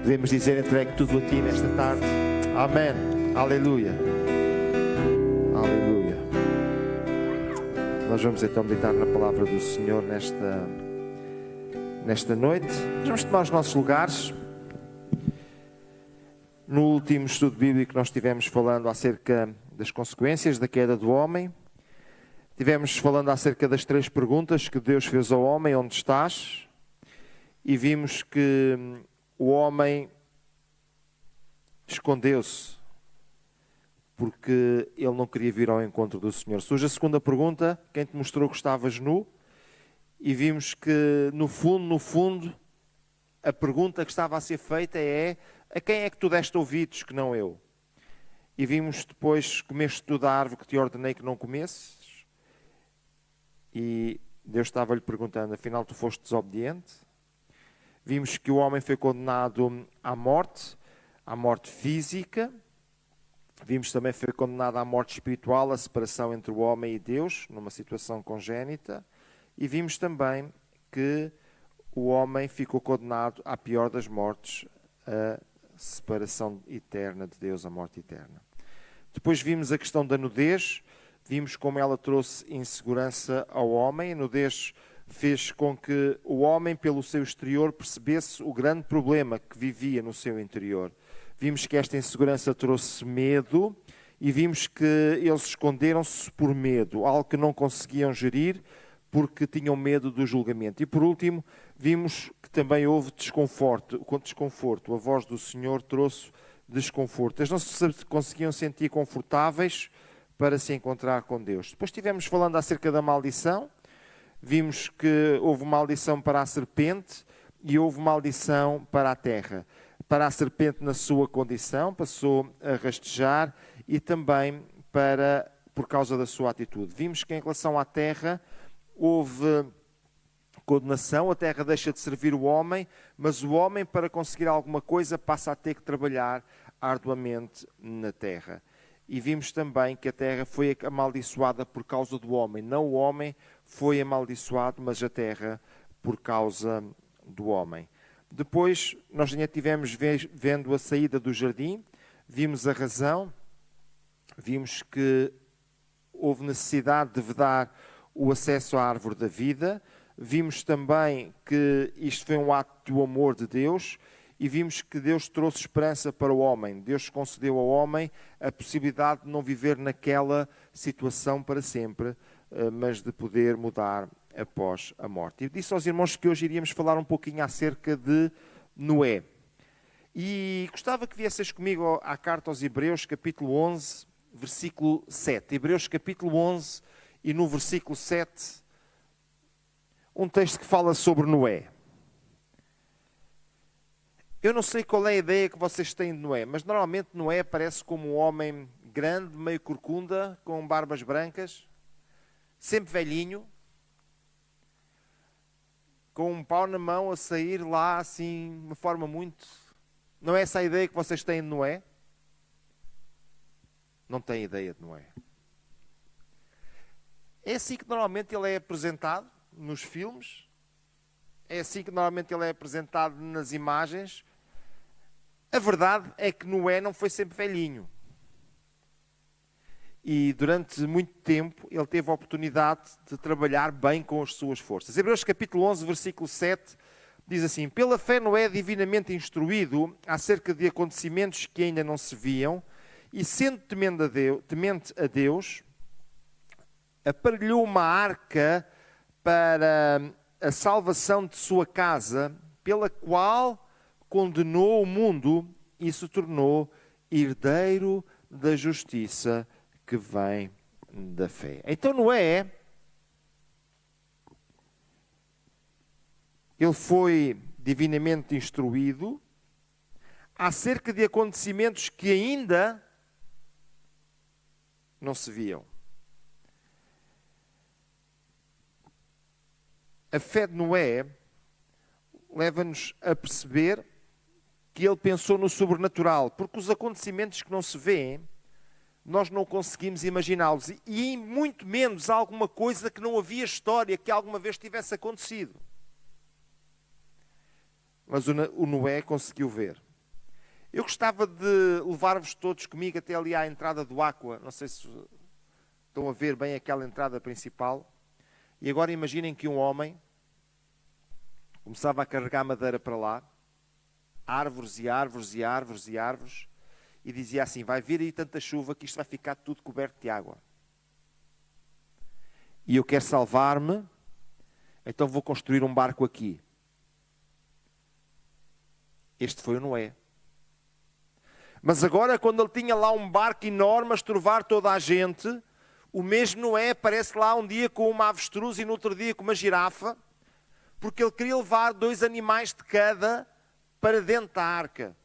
Devemos dizer: entregue tudo a Ti nesta tarde. Amém. Aleluia. Aleluia. Nós vamos então meditar na palavra do Senhor nesta noite. Vamos tomar os nossos lugares. No último estudo bíblico nós estivemos falando acerca das consequências da queda do homem. Estivemos falando acerca das 3 perguntas que Deus fez ao homem: onde estás? E vimos que o homem escondeu-se porque ele não queria vir ao encontro do Senhor. Surge a segunda pergunta: quem te mostrou que estavas nu? E vimos que no fundo, a pergunta que estava a ser feita é: a quem é que tu deste ouvidos que não eu? E vimos depois: comeste tu da árvore que te ordenei que não comesses? E Deus estava-lhe perguntando: afinal tu foste desobediente? Vimos que o homem foi condenado à morte física. Vimos também que foi condenado à morte espiritual, a separação entre o homem e Deus, numa situação congénita. E vimos também que o homem ficou condenado à pior das mortes, a separação eterna de Deus, a morte eterna. Depois vimos a questão da nudez. Vimos como ela trouxe insegurança ao homem. A nudez fez com que o homem, pelo seu exterior, percebesse o grande problema que vivia no seu interior. Vimos que esta insegurança trouxe medo e vimos que eles esconderam-se por medo, algo que não conseguiam gerir porque tinham medo do julgamento. E por último, vimos que também houve desconforto. A voz do Senhor trouxe desconforto. Eles não se conseguiam sentir confortáveis para se encontrar com Deus. Depois estivemos falando acerca da maldição. Vimos que houve maldição para a serpente e houve maldição para a terra. Para a serpente na sua condição, passou a rastejar, e também por causa da sua atitude. Vimos que em relação à terra houve condenação, a terra deixa de servir o homem, mas o homem, para conseguir alguma coisa, passa a ter que trabalhar arduamente na terra. E vimos também que a terra foi amaldiçoada por causa do homem. Não o homem foi amaldiçoado, mas a terra por causa do homem. Depois, nós ainda estivemos vendo a saída do jardim, vimos a razão, vimos que houve necessidade de vedar o acesso à árvore da vida, vimos também que isto foi um ato do amor de Deus, e vimos que Deus trouxe esperança para o homem. Deus concedeu ao homem a possibilidade de não viver naquela situação para sempre, mas de poder mudar após a morte. E disse aos irmãos que hoje iríamos falar um pouquinho acerca de Noé. E gostava que viesses comigo à carta aos Hebreus, capítulo 11, versículo 7. Hebreus, capítulo 11, e no versículo 7, um texto que fala sobre Noé. Eu não sei qual é a ideia que vocês têm de Noé, mas normalmente Noé parece como um homem grande, meio corcunda, com barbas brancas, sempre velhinho, com um pau na mão a sair lá assim, de uma forma muito... Não é essa a ideia que vocês têm de Noé? Não têm ideia de Noé. É assim que normalmente ele é apresentado nos filmes, é assim que normalmente ele é apresentado nas imagens. A verdade é que Noé não foi sempre velhinho. E durante muito tempo ele teve a oportunidade de trabalhar bem com as suas forças. Hebreus capítulo 11, versículo 7, diz assim: pela fé Noé, divinamente instruído acerca de acontecimentos que ainda não se viam, e sendo temente a Deus, aparelhou uma arca para a salvação de sua casa, pela qual condenou o mundo e se tornou herdeiro da justiça que vem da fé. Então Noé, ele foi divinamente instruído acerca de acontecimentos que ainda não se viam. A fé de Noé leva-nos a perceber que ele pensou no sobrenatural, porque os acontecimentos que não se vêem, nós não conseguimos imaginá-los, e muito menos alguma coisa que não havia história que alguma vez tivesse acontecido. Mas o Noé conseguiu ver. Eu gostava de levar-vos todos comigo até ali à entrada do Aqua. Não sei se estão a ver bem aquela entrada principal. E agora imaginem que um homem começava a carregar madeira para lá, árvores e árvores e árvores e árvores, e dizia assim: vai vir aí tanta chuva que isto vai ficar tudo coberto de água. E eu quero salvar-me, então vou construir um barco aqui. Este foi o Noé. Mas agora, quando ele tinha lá um barco enorme a estorvar toda a gente, o mesmo Noé aparece lá um dia com uma avestruz e no outro dia com uma girafa, porque ele queria levar 2 animais de cada para dentro da arca.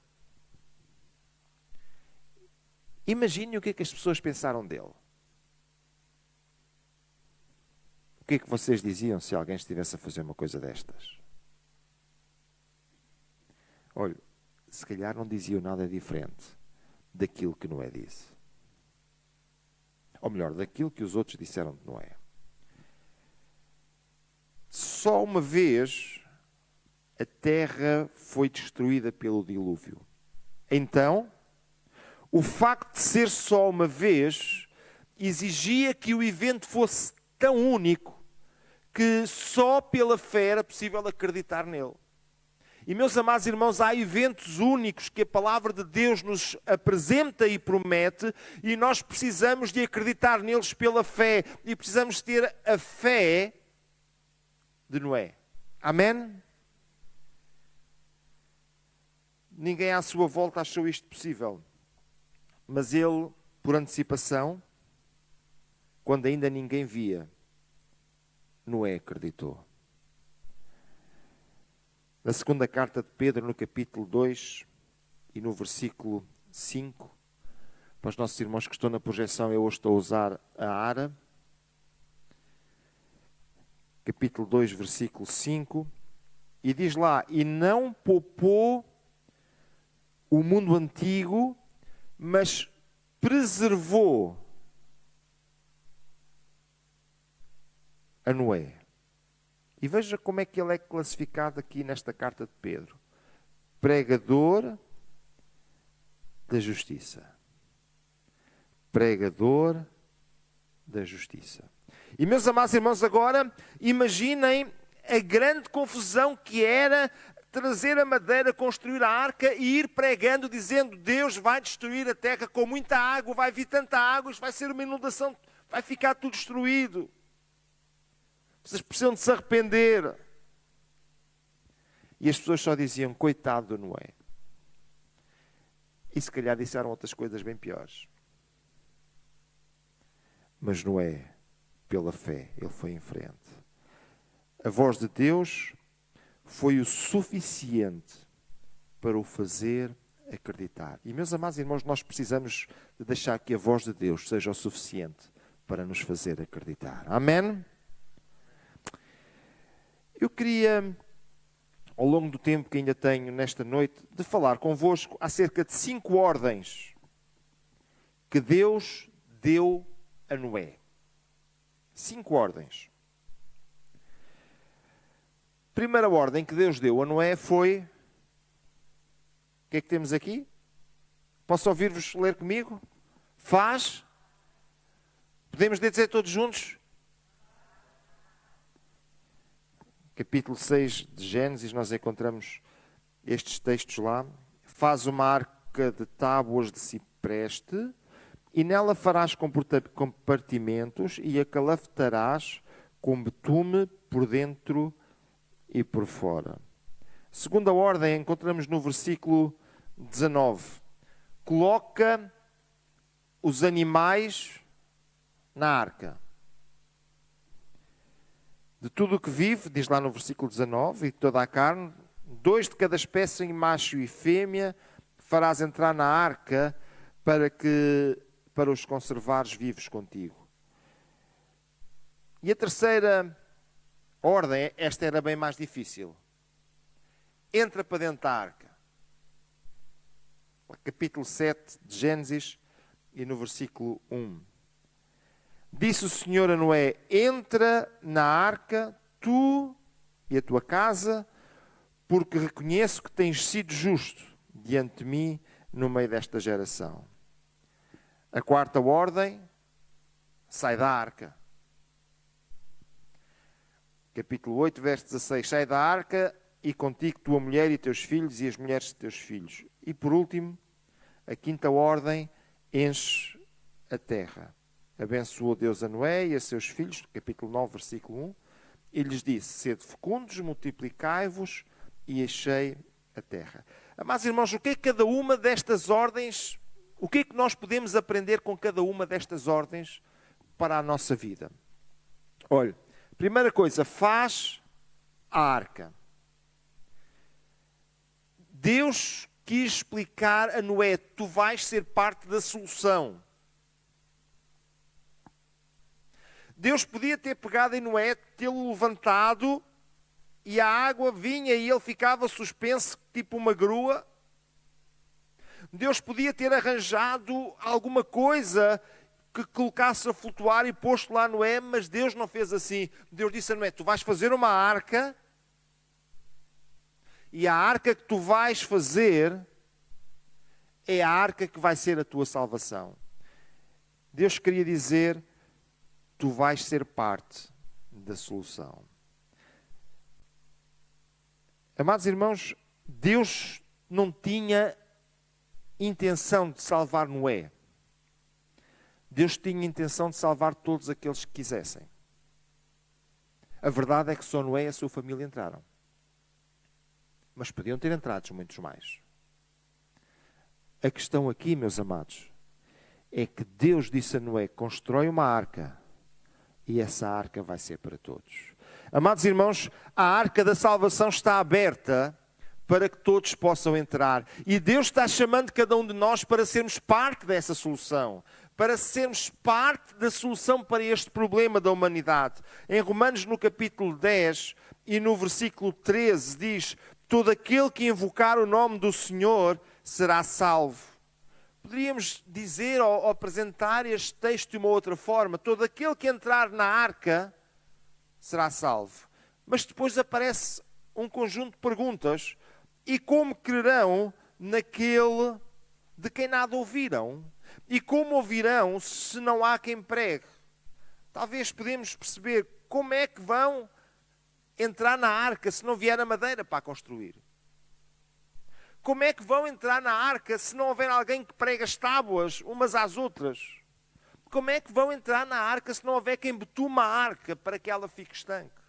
Imagine o que é que as pessoas pensaram dele. O que é que vocês diziam se alguém estivesse a fazer uma coisa destas? Olha, se calhar não diziam nada diferente daquilo que Noé disse. Ou melhor, daquilo que os outros disseram de Noé. Só uma vez a terra foi destruída pelo dilúvio. Então, o facto de ser só uma vez exigia que o evento fosse tão único que só pela fé era possível acreditar nele. E, meus amados irmãos, há eventos únicos que a palavra de Deus nos apresenta e promete, e nós precisamos de acreditar neles pela fé, e precisamos ter a fé de Noé. Amém? Ninguém à sua volta achou isto possível, mas ele, por antecipação, quando ainda ninguém via, Noé acreditou. Na segunda carta de Pedro, no capítulo 2 e no versículo 5, para os nossos irmãos que estão na projeção, eu hoje estou a usar a ARA. Capítulo 2, versículo 5, e diz lá: e não poupou o mundo antigo, mas preservou a Noé. E veja como é que ele é classificado aqui nesta carta de Pedro: pregador da justiça. Pregador da justiça. E, meus amados irmãos, agora imaginem a grande confusão que era trazer a madeira, construir a arca e ir pregando, dizendo: Deus vai destruir a terra com muita água, vai vir tanta água, isto vai ser uma inundação, vai ficar tudo destruído. Vocês precisam de se arrepender. E as pessoas só diziam: coitado do Noé. E se calhar disseram outras coisas bem piores. Mas Noé, pela fé, ele foi em frente. A voz de Deus foi o suficiente para o fazer acreditar. E, meus amados irmãos, nós precisamos de deixar que a voz de Deus seja o suficiente para nos fazer acreditar. Amém? Eu queria, ao longo do tempo que ainda tenho nesta noite, de falar convosco acerca de 5 ordens que Deus deu a Noé. 5 ordens. A primeira ordem que Deus deu a Noé foi... O que é que temos aqui? Posso ouvir-vos ler comigo? Faz. Podemos dizer todos juntos? Capítulo 6 de Gênesis, nós encontramos estes textos lá. Faz uma arca de tábuas de cipreste, e nela farás compartimentos, e a calafetarás com betume por dentro e por fora. Segunda ordem, encontramos no versículo 19. Coloca os animais na arca. De tudo o que vive, diz lá no versículo 19, e de toda a carne, 2 de cada espécie, macho e fêmea, farás entrar na arca para os conservares vivos contigo. E a terceira ordem, esta era bem mais difícil. Entra para dentro da arca. Capítulo 7 de Gênesis e no versículo 1. Disse o Senhor a Noé: entra na arca, tu e a tua casa, porque reconheço que tens sido justo diante de mim no meio desta geração. A quarta ordem, sai da arca. Capítulo 8, verso 16. Sai da arca e contigo tua mulher e teus filhos e as mulheres de teus filhos. E por último, a quinta ordem, enche a terra. Abençoou Deus a Noé e a seus filhos, capítulo 9, versículo 1, e lhes disse, sede fecundos, multiplicai-vos e enchei a terra. Amados irmãos, o que é que cada uma destas ordens, o que é que nós podemos aprender com cada uma destas ordens para a nossa vida? Olha, primeira coisa, faz a arca. Deus quis explicar a Noé, tu vais ser parte da solução. Deus podia ter pegado em Noé, tê-lo levantado e a água vinha e ele ficava suspenso, tipo uma grua. Deus podia ter arranjado alguma coisa que colocasse a flutuar e posto lá Noé, mas Deus não fez assim. Deus disse a Noé, tu vais fazer uma arca e a arca que tu vais fazer é a arca que vai ser a tua salvação. Deus queria dizer, tu vais ser parte da solução. Amados irmãos, Deus não tinha intenção de salvar Noé. Deus tinha intenção de salvar todos aqueles que quisessem. A verdade é que só Noé e a sua família entraram. Mas podiam ter entrado muitos mais. A questão aqui, meus amados, é que Deus disse a Noé, constrói uma arca e essa arca vai ser para todos. Amados irmãos, a arca da salvação está aberta para que todos possam entrar. E Deus está chamando cada um de nós para sermos parte dessa solução. Para sermos parte da solução para este problema da humanidade. Em Romanos, no capítulo 10 e no versículo 13, diz, todo aquele que invocar o nome do Senhor será salvo. Poderíamos dizer ou apresentar este texto de uma outra forma. Todo aquele que entrar na arca será salvo. Mas depois aparece um conjunto de perguntas. E como crerão naquele de quem nada ouviram? E como ouvirão se não há quem pregue? Talvez podemos perceber como é que vão entrar na arca se não vier a madeira para a construir. Como é que vão entrar na arca se não houver alguém que pregue as tábuas umas às outras? Como é que vão entrar na arca se não houver quem betuma a arca para que ela fique estanque?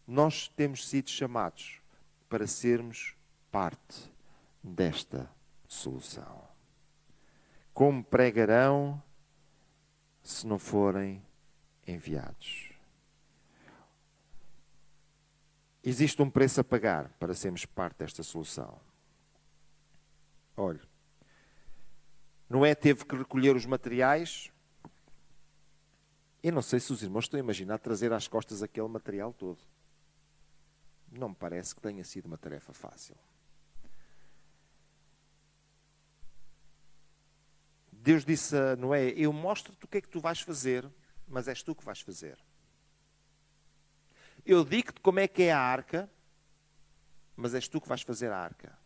Nós temos sido chamados para sermos parte desta solução. Como pregarão se não forem enviados? Existe um preço a pagar para sermos parte desta solução. Olha, Noé teve que recolher os materiais. Eu não sei se os irmãos estão a imaginar trazer às costas aquele material todo. Não me parece que tenha sido uma tarefa fácil. Deus disse a Noé, eu mostro-te o que é que tu vais fazer, mas és tu que vais fazer. Eu digo-te como é que é a arca, mas és tu que vais fazer a arca.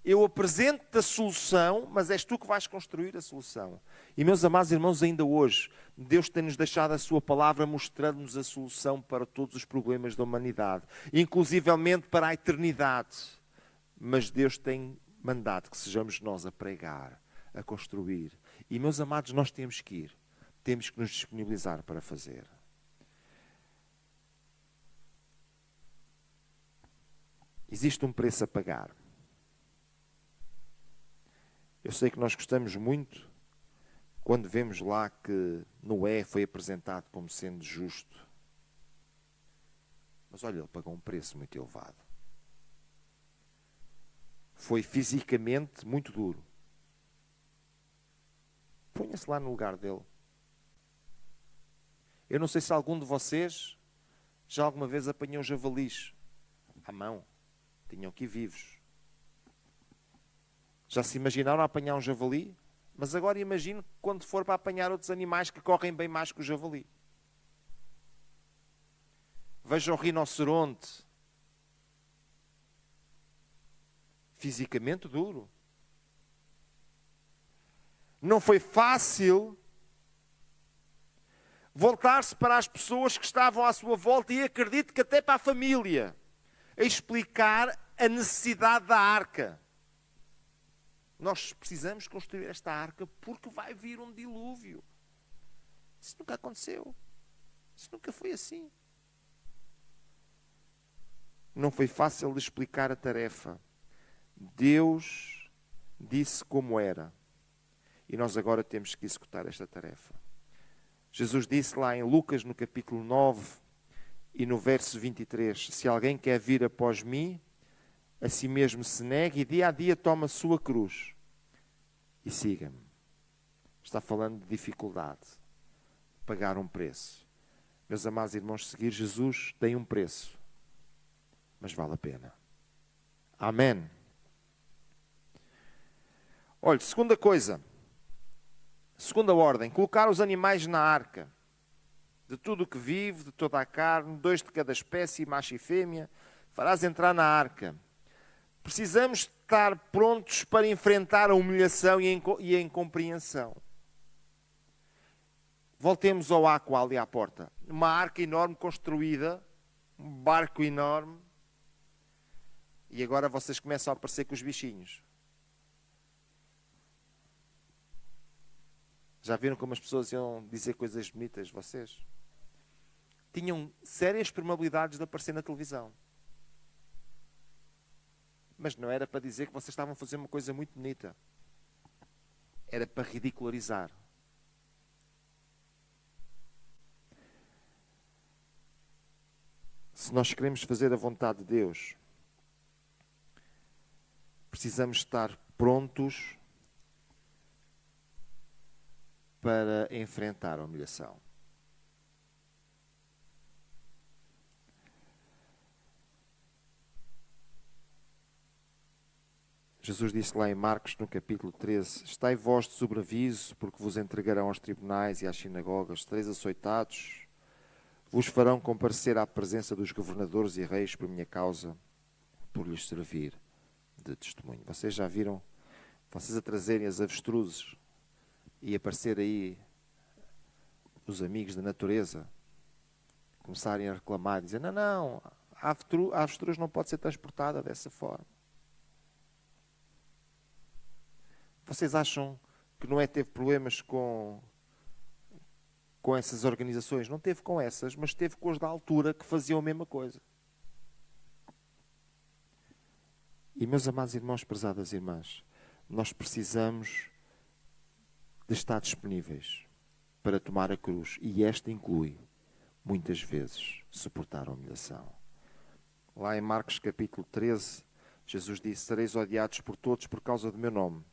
Eu apresento-te a solução, mas és tu que vais construir a solução. E meus amados irmãos, ainda hoje, Deus tem-nos deixado a sua palavra mostrando-nos a solução para todos os problemas da humanidade, inclusivamente para a eternidade. Mas Deus tem mandado que sejamos nós a pregar, a construir. E meus amados, nós temos que ir. Temos que nos disponibilizar para fazer. Existe um preço a pagar. Eu sei que nós gostamos muito quando vemos lá que Noé foi apresentado como sendo justo. Mas olha, ele pagou um preço muito elevado. Foi fisicamente muito duro. Ponha-se lá no lugar dele. Eu não sei se algum de vocês já alguma vez apanhou javalis à mão. Tinham que ir vivos. Já se imaginaram a apanhar um javali? Mas agora imagino quando for para apanhar outros animais que correm bem mais que o javali. Veja o rinoceronte. fisicamente duro. Não foi fácil voltar-se para as pessoas que estavam à sua volta e acredito que até para a família, a explicar a necessidade da arca. Nós precisamos construir esta arca porque vai vir um dilúvio. Isso nunca aconteceu. Isso nunca foi assim. Não foi fácil de explicar a tarefa. Deus disse como era. E nós agora temos que executar esta tarefa. Jesus disse lá em Lucas, no capítulo 9 e no verso 23, se alguém quer vir após mim, a si mesmo se negue e dia a dia toma a sua cruz e siga-me. Está falando de dificuldade, pagar um preço. Meus amados irmãos, seguir Jesus tem um preço, mas vale a pena. Amém. Olha, segunda coisa, segunda ordem, colocar os animais na arca. De tudo o que vive, de toda a carne, 2 de cada espécie, macho e fêmea, farás entrar na arca. Precisamos estar prontos para enfrentar a humilhação e a incompreensão. Voltemos ao Aqua ali à porta. Uma arca enorme construída, um barco enorme. E agora vocês começam a aparecer com os bichinhos. Já viram como as pessoas iam dizer coisas bonitas, vocês? Tinham sérias probabilidades de aparecer na televisão. Mas não era para dizer que vocês estavam a fazer uma coisa muito bonita. Era para ridicularizar. Se nós queremos fazer a vontade de Deus, precisamos estar prontos para enfrentar a humilhação. Jesus disse lá em Marcos, no capítulo 13, estai vós de sobreaviso, porque vos entregarão aos tribunais e às sinagogas, sereis açoitados, vos farão comparecer à presença dos governadores e reis por minha causa, por lhes servir de testemunho. Vocês já viram, vocês a trazerem as avestruzes e aparecer aí os amigos da natureza, começarem a reclamar, dizer, não, a avestruz não pode ser transportada dessa forma. Vocês acham que Noé teve problemas com essas organizações? Não teve com essas, mas teve com as da altura que faziam a mesma coisa. E meus amados irmãos, prezadas irmãs, nós precisamos de estar disponíveis para tomar a cruz. E esta inclui, muitas vezes, suportar a humilhação. Lá em Marcos capítulo 13, Jesus disse, sereis odiados por todos por causa do meu nome.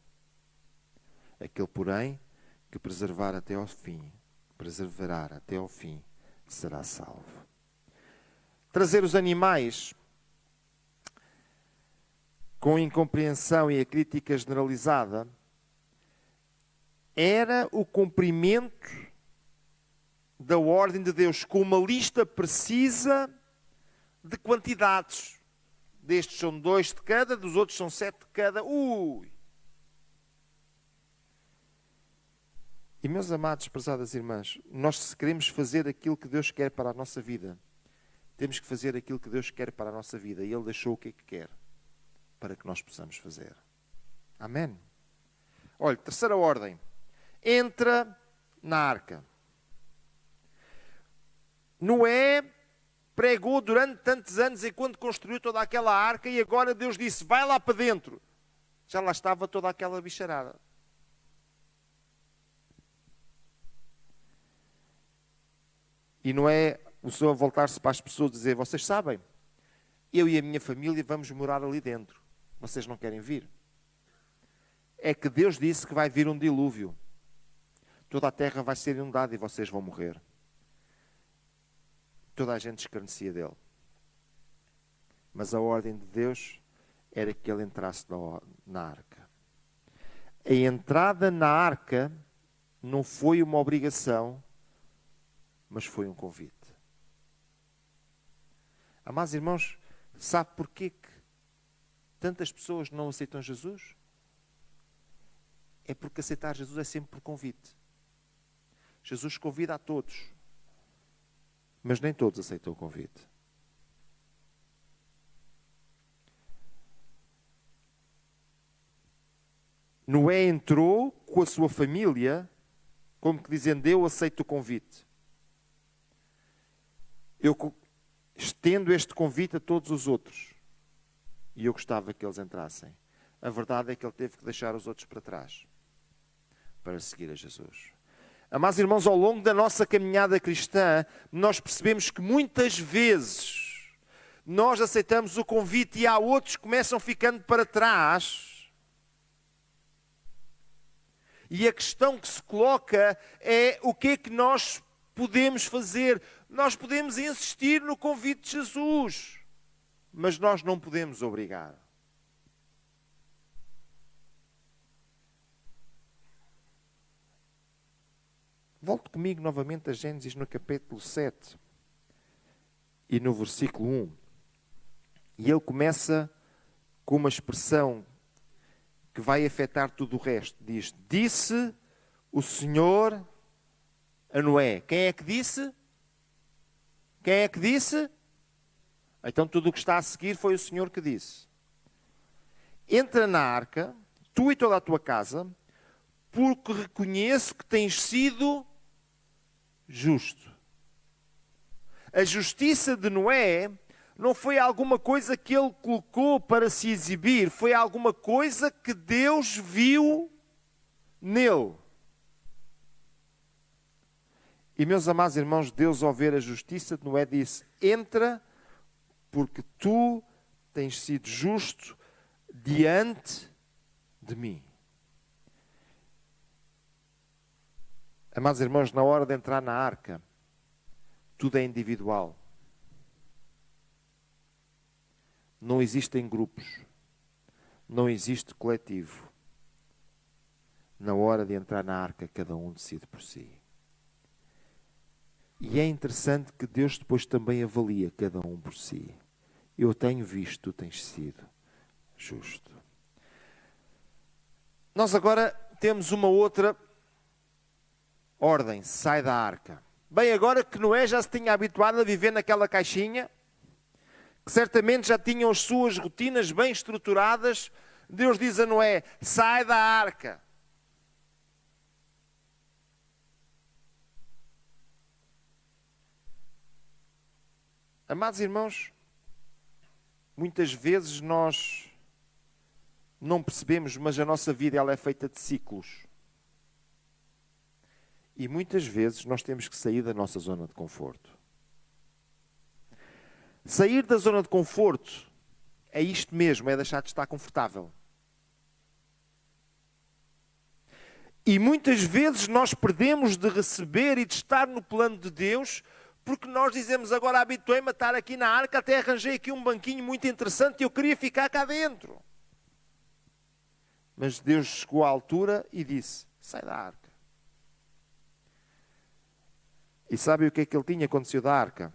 Aquele, porém, que perseverar até ao fim, será salvo. Trazer os animais com incompreensão e a crítica generalizada era o cumprimento da ordem de Deus, com uma lista precisa de quantidades. Destes são 2 de cada, dos outros são 7 de cada. E meus amados, prezadas irmãs, nós se queremos fazer aquilo que Deus quer para a nossa vida, temos que fazer aquilo que Deus quer para a nossa vida. E Ele deixou o que é que quer para que nós possamos fazer. Amém? Olha, terceira ordem. Entra na arca. Noé pregou durante tantos anos enquanto construiu toda aquela arca e agora Deus disse, vai lá para dentro. Já lá estava toda aquela bicharada. E não é o Senhor voltar-se para as pessoas e dizer, vocês sabem, eu e a minha família vamos morar ali dentro. Vocês não querem vir? É que Deus disse que vai vir um dilúvio. Toda a terra vai ser inundada e vocês vão morrer. Toda a gente escarnecia dele. Mas a ordem de Deus era que ele entrasse na arca. A entrada na arca não foi uma obrigação, mas foi um convite. Amados irmãos, sabe porquê que tantas pessoas não aceitam Jesus? É porque aceitar Jesus é sempre por convite. Jesus convida a todos, mas nem todos aceitam o convite. Noé entrou com a sua família, como que dizendo, eu aceito o convite. Eu estendo este convite a todos os outros. E eu gostava que eles entrassem. A verdade é que ele teve que deixar os outros para trás para seguir a Jesus. Amados irmãos, ao longo da nossa caminhada cristã, nós percebemos que muitas vezes nós aceitamos o convite e há outros que começam ficando para trás. E a questão que se coloca é o que é que nós podemos fazer. Nós podemos insistir no convite de Jesus, mas nós não podemos obrigar. Volte comigo novamente a Gênesis no capítulo 7 e no versículo 1. E ele começa com uma expressão que vai afetar tudo o resto. Diz, disse o Senhor a Noé. Quem é que disse? Quem é que disse? Então tudo o que está a seguir foi o Senhor que disse. Entra na arca, tu e toda a tua casa, porque reconheço que tens sido justo. A justiça de Noé não foi alguma coisa que ele colocou para se exibir, foi alguma coisa que Deus viu nele. E meus amados irmãos, Deus ao ver a justiça de Noé disse, entra porque tu tens sido justo diante de mim. Amados irmãos, na hora de entrar na arca, tudo é individual. Não existem grupos. Não existe coletivo. Na hora de entrar na arca, cada um decide por si. E é interessante que Deus depois também avalia cada um por si. Eu tenho visto, tu tens sido justo. Nós agora temos uma outra ordem, sai da arca. Bem, agora que Noé já se tinha habituado a viver naquela caixinha, que certamente já tinham as suas rotinas bem estruturadas, Deus diz a Noé, sai da arca. Amados irmãos, muitas vezes nós não percebemos, mas a nossa vida ela é feita de ciclos. E muitas vezes nós temos que sair da nossa zona de conforto. Sair da zona de conforto é isto mesmo, é deixar de estar confortável. E muitas vezes nós perdemos de receber e de estar no plano de Deus, porque nós dizemos agora habituei-me a estar aqui na arca, até arranjei aqui um banquinho muito interessante e eu queria ficar cá dentro. Mas Deus chegou à altura e disse, sai da arca. E sabe o que é que ele tinha quando saiu da arca?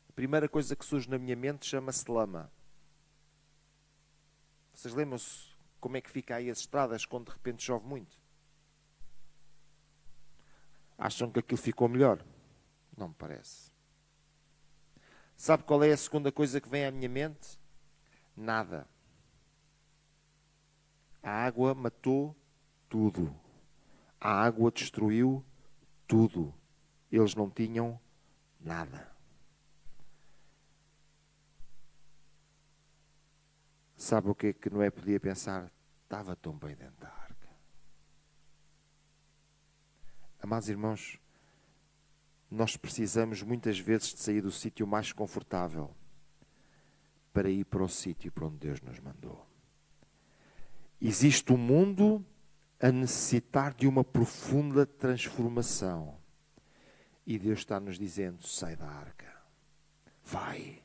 A primeira coisa que surge na minha mente chama-se lama. Vocês lembram-se como é que fica aí as estradas quando de repente chove muito? Acham que aquilo ficou melhor? Não me parece. Sabe qual é a segunda coisa que vem à minha mente? Nada. A água matou tudo. A água destruiu tudo. Eles não tinham nada. Sabe o que é que Noé podia pensar? Estava tão bem dentro da arca. Amados irmãos, nós precisamos muitas vezes de sair do sítio mais confortável para ir para o sítio para onde Deus nos mandou. Existe um mundo a necessitar de uma profunda transformação. E Deus está nos dizendo, sai da arca. Vai.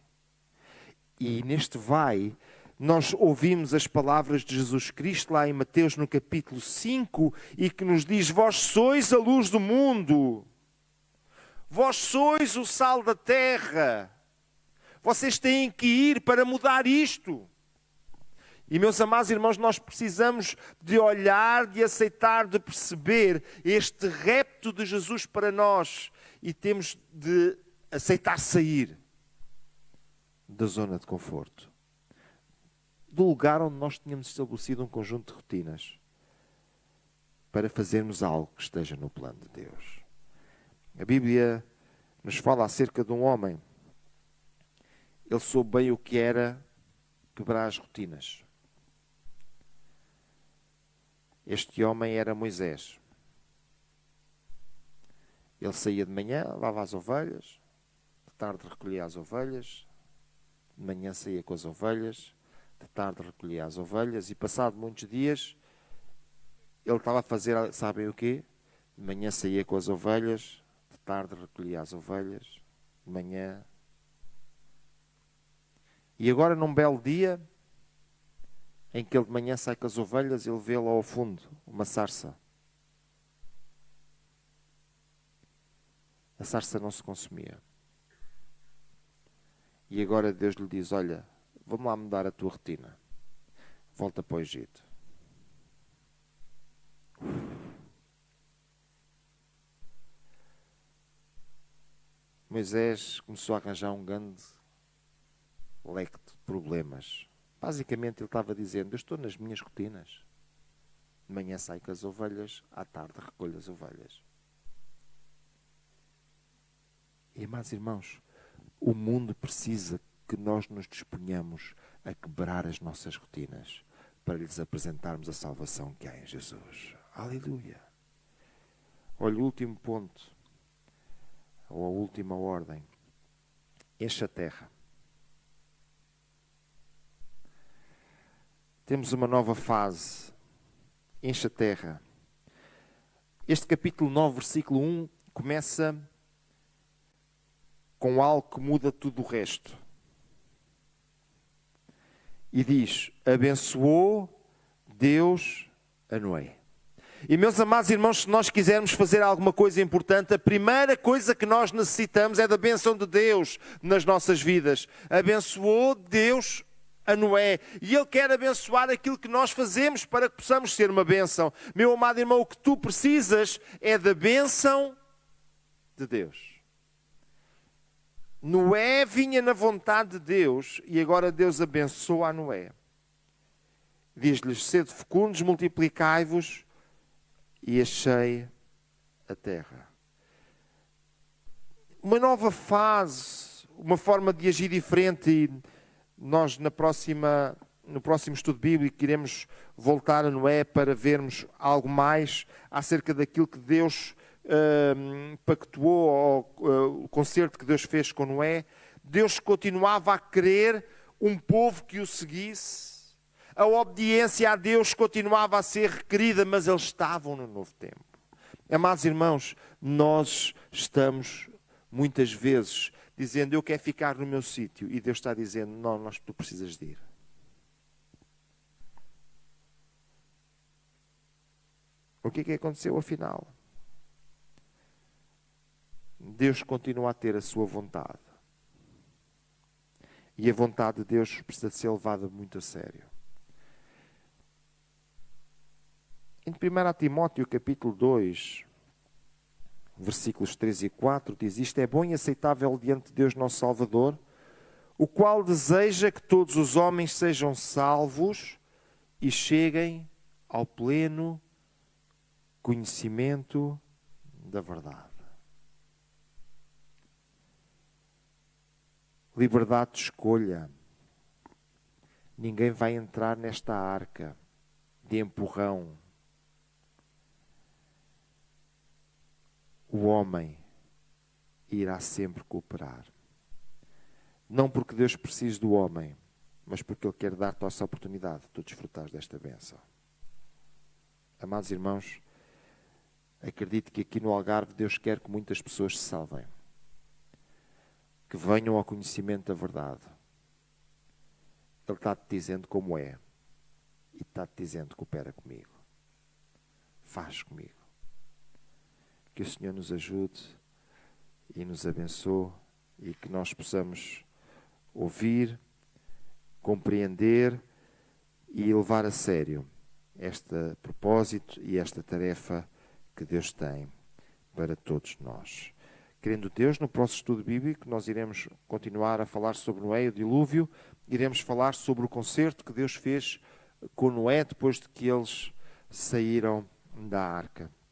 E neste vai, nós ouvimos as palavras de Jesus Cristo lá em Mateus no capítulo 5 e que nos diz, vós sois a luz do mundo. Vós sois o sal da terra. Vocês têm que ir para mudar isto. E, meus amados irmãos, nós precisamos de olhar, de aceitar, de perceber este repto de Jesus para nós. E temos de aceitar sair da zona de conforto. Do lugar onde nós tínhamos estabelecido um conjunto de rotinas para fazermos algo que esteja no plano de Deus. A Bíblia nos fala acerca de um homem. Ele soube bem o que era quebrar as rotinas. Este homem era Moisés. Ele saía de manhã, lavava as ovelhas, de tarde recolhia as ovelhas, de manhã saía com as ovelhas, de tarde recolhia as ovelhas, e passado muitos dias, ele estava a fazer, sabem o quê? De manhã saía com as ovelhas, de tarde recolhia as ovelhas, de manhã. E agora, num belo dia, em que ele de manhã sai com as ovelhas, ele vê lá ao fundo uma sarça. A sarça não se consumia. E agora Deus lhe diz, olha, vamos lá mudar a tua rotina. Volta para o Egito. Moisés começou a arranjar um grande leque de problemas. Basicamente ele estava dizendo, eu estou nas minhas rotinas. De manhã saio com as ovelhas, à tarde recolho as ovelhas. E, amados irmãos, o mundo precisa que nós nos disponhamos a quebrar as nossas rotinas para lhes apresentarmos a salvação que há em Jesus. Aleluia! Olha, o último ponto, ou a última ordem. Enche a terra. Temos uma nova fase. Enche a terra. Este capítulo 9, versículo 1, começa com algo que muda tudo o resto. E diz, abençoou Deus a Noé. E, meus amados irmãos, se nós quisermos fazer alguma coisa importante, a primeira coisa que nós necessitamos é da bênção de Deus nas nossas vidas. Abençoou Deus a Noé. E Ele quer abençoar aquilo que nós fazemos para que possamos ser uma bênção. Meu amado irmão, o que tu precisas é da bênção de Deus. Noé vinha na vontade de Deus e agora Deus abençoa a Noé. Diz-lhes, sede fecundos, multiplicai-vos e enchei a terra. Uma nova fase, uma forma de agir diferente, e nós no próximo estudo bíblico iremos voltar a Noé para vermos algo mais acerca daquilo que Deus pactuou, o concerto que Deus fez com Noé. Deus continuava a querer um povo que o seguisse. A obediência a Deus continuava a ser requerida, mas eles estavam no novo tempo. Amados irmãos, nós estamos muitas vezes dizendo, eu quero ficar no meu sítio, e Deus está dizendo, não, tu precisas de ir. O que é que aconteceu afinal? Deus continua a ter a sua vontade. E a vontade de Deus precisa de ser levada muito a sério. Em 1 Timóteo capítulo 2, versículos 3 e 4, diz, isto é bom e aceitável diante de Deus nosso Salvador, o qual deseja que todos os homens sejam salvos e cheguem ao pleno conhecimento da verdade. Liberdade de escolha. Ninguém vai entrar nesta arca de empurrão. O homem irá sempre cooperar. Não porque Deus precise do homem, mas porque Ele quer dar-te essa oportunidade de tu desfrutares desta bênção. Amados irmãos, acredito que aqui no Algarve Deus quer que muitas pessoas se salvem. Que venham ao conhecimento da verdade. Ele está-te dizendo como é. E está-te dizendo, coopera comigo. Faz comigo. Que o Senhor nos ajude e nos abençoe e que nós possamos ouvir, compreender e levar a sério este propósito e esta tarefa que Deus tem para todos nós. Querendo Deus, no próximo estudo bíblico, nós iremos continuar a falar sobre Noé e o dilúvio, iremos falar sobre o concerto que Deus fez com Noé depois de que eles saíram da arca.